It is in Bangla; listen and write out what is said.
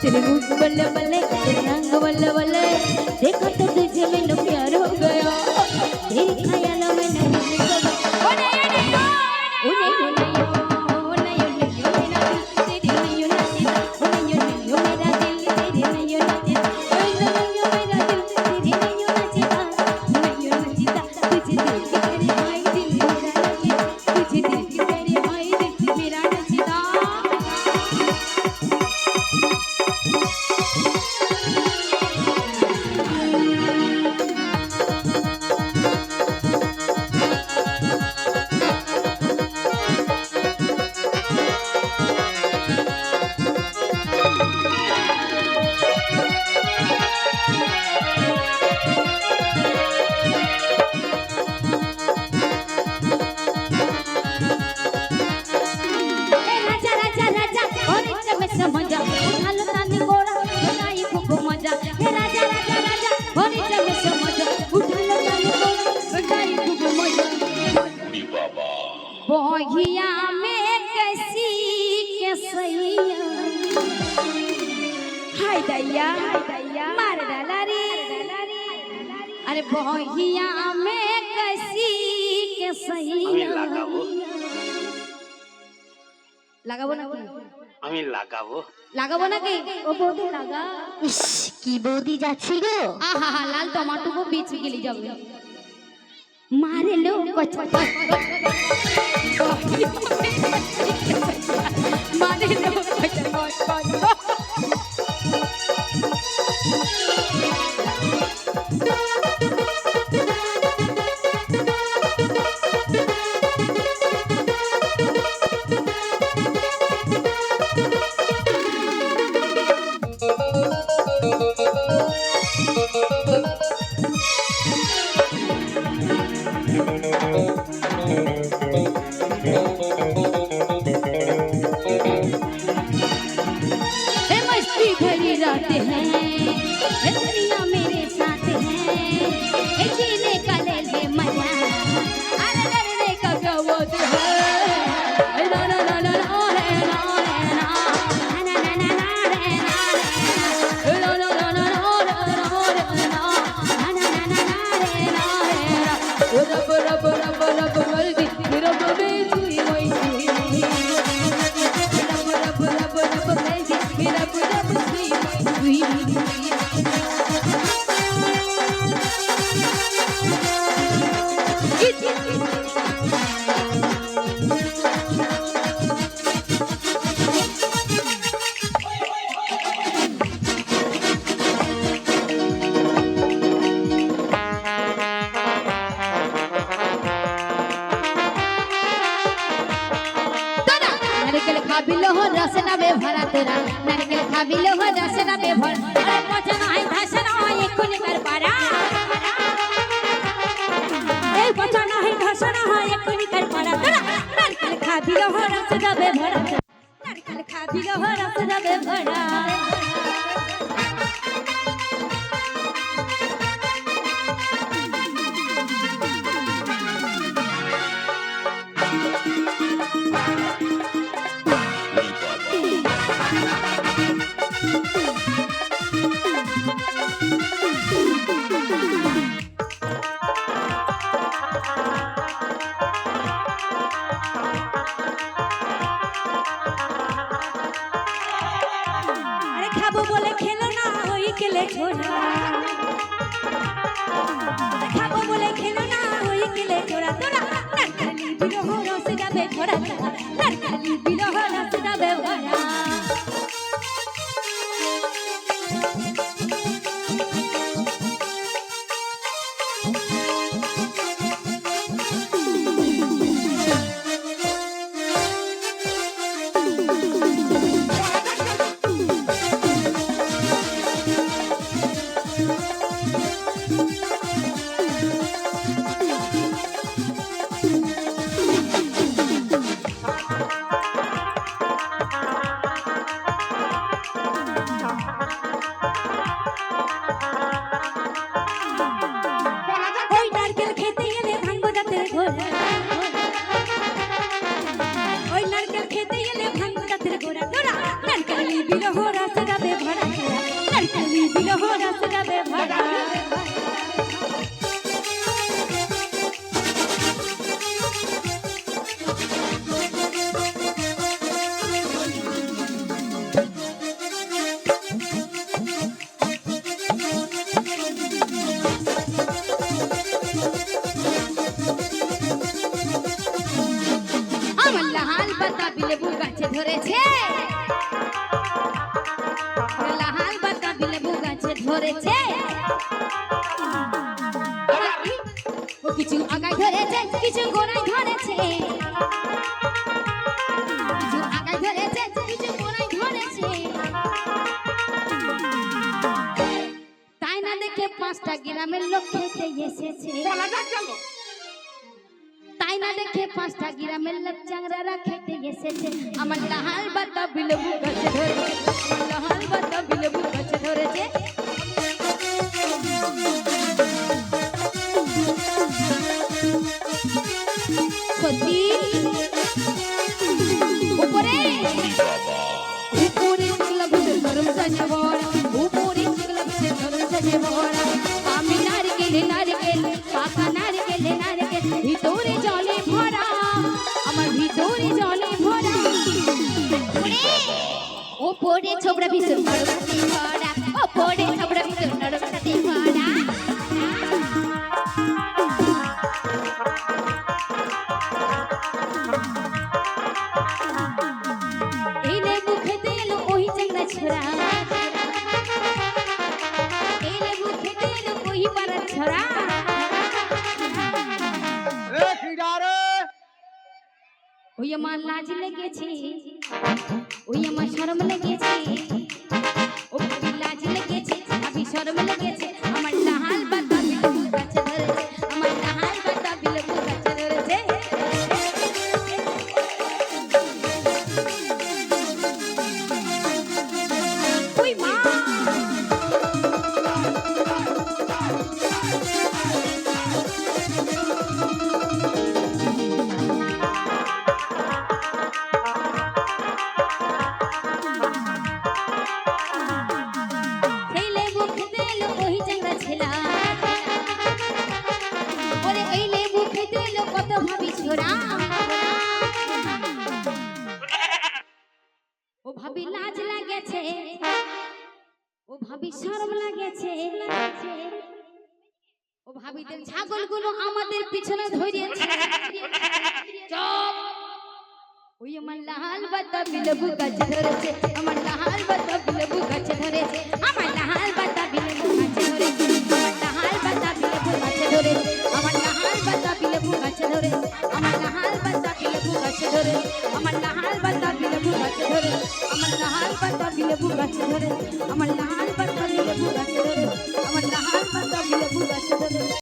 तेरे रूप बल्ले बल्ले तेरे रंग बल्ले बल्ले देखा तो तुझे मैंने प्यार हो गया तेरे ख्याल में नहीं ओ नहीं ओ नहीं ओ नहीं ओ नहीं ओ नहीं ओ मेरा दिल तेरी नहीं ओ नहीं ओ नहीं ओ मेरा दिल तेरी नहीं ओ नहीं ओ मेरा दिल तेरी नहीं ओ नहीं ओ नहीं तुझे देख तेरे भाई दिल मेरा नहीं तुझे देख तेरे भाई दिल मेरा नचता बहिया में कैसी कसैया हाय दैया मार डाला रे अरे बहिया में कैसी कसैया লাগাবো না আমি লাগাবো লাগাবো নাকি ও বৌদি লাগা ইস কি বৌদি যাচ্ছি গো আহা লাল টমেটো কো বেঁচে গেলি যাবে মারে লো কচ মারে লো কচ খাবিল হো রস নাবে ভরা তোরা নারকেল খাবিল হো রস নাবে ভরা আরে পচা নাই ধাস নাই এক্ষুনি কার পারা এই পচা নাই ধাস নাই এক্ষুনি কার পারা তোরা নারকেল খাবিল হো রস নাবে ভরা নারকেল খাবিল হো রস নাবে ভরা খাবো বলে খেলো না ওই কেলে ছোড়া খাবো বলে খেলো না ওই কেলে ছোড়া তোরা নারকেলি বিরহ রস যাবে ভরা নারকেলি বিরহ রস যাবে ভরা ওই নারকেল খেতে গেলে ভাঙ জাতের গোড়া তোরা নারকেলি বিরহ রস যাবে ভরা নারকেলি বিরহ রস যাবে ভরা লেবু গাছে ধরেছে লাল বাতাবি লেবু গাছে ধরেছে ও কিছু আগায় ধরেছে কিছু গোড়ায় ধরেছে কিছু আগায় ধরেছে কিছু গোড়ায় ধরেছে তাই না দেখে 5টা গ্রামের লোক খেতে এসেছে তাই না দেখে 5টা গ্রামের লোক চাংড়ারা খেতে এসেছে আমার লাল বাতাবি লেবু গাছে ধরেছে লাল বাতাবি লেবু গাছে ধরেছে সত্যি উপরে উপরে চিকলা ভিতর গরম সাজে ভরা উপরে চিকলা ভিতর গরম সাজে ভরা আমি নারকেল নারকেল পাকা নারকেল নারকেল ভিতরে জলে ভরা আমার ভিতরে জলে ভরা ওপরে ছোবড়া ভিতর নরকাতে ভরা ওপরে ছোবড়া ভিতর নরকাতে ভরা এই লেবু খেতে এলো ওই চাংড়া ছোড়া এই লেবু খেতে এলো ওই পাড়া ছোড়া ওই আমার লাজ লেগেছে ওই আমার শরম লেগেছে ও ভাবি লাজ লেগেছে ভাবি শরম লেগেছে আমার লাল বাতাবি লেবু গাছে ধরেছে আমার লাল বাতাবি লেবু গাছে ধরেছে ওই মা ও ভাবি লাজ লাগেছে ও ভাবি শরম লাগেছে ও ভাবিদের ছাগলগুলো আমাদের পিছনে ধরিয়েছে চুপ ওই আমার লাল বাতাবি লেবু গাছে ধরেছে আমার লাল বাতাবি লেবু গাছে ধরেছে আমার লাল বাতাবি লেবু গাছে ধরেছে আমার লাল বাতাবি লেবু গাছে ধরেছে আমার লাল বাতাবি লেবু গাছে ধরেছে আমার লাল বাতাবি লেবু গাছে ধরেছে আমার লাল বাতাবি লেবু গাছে ধরে আমার লাল বাতাবি লেবু গাছে ধরে আমার লাল বাতাবি লেবু গাছে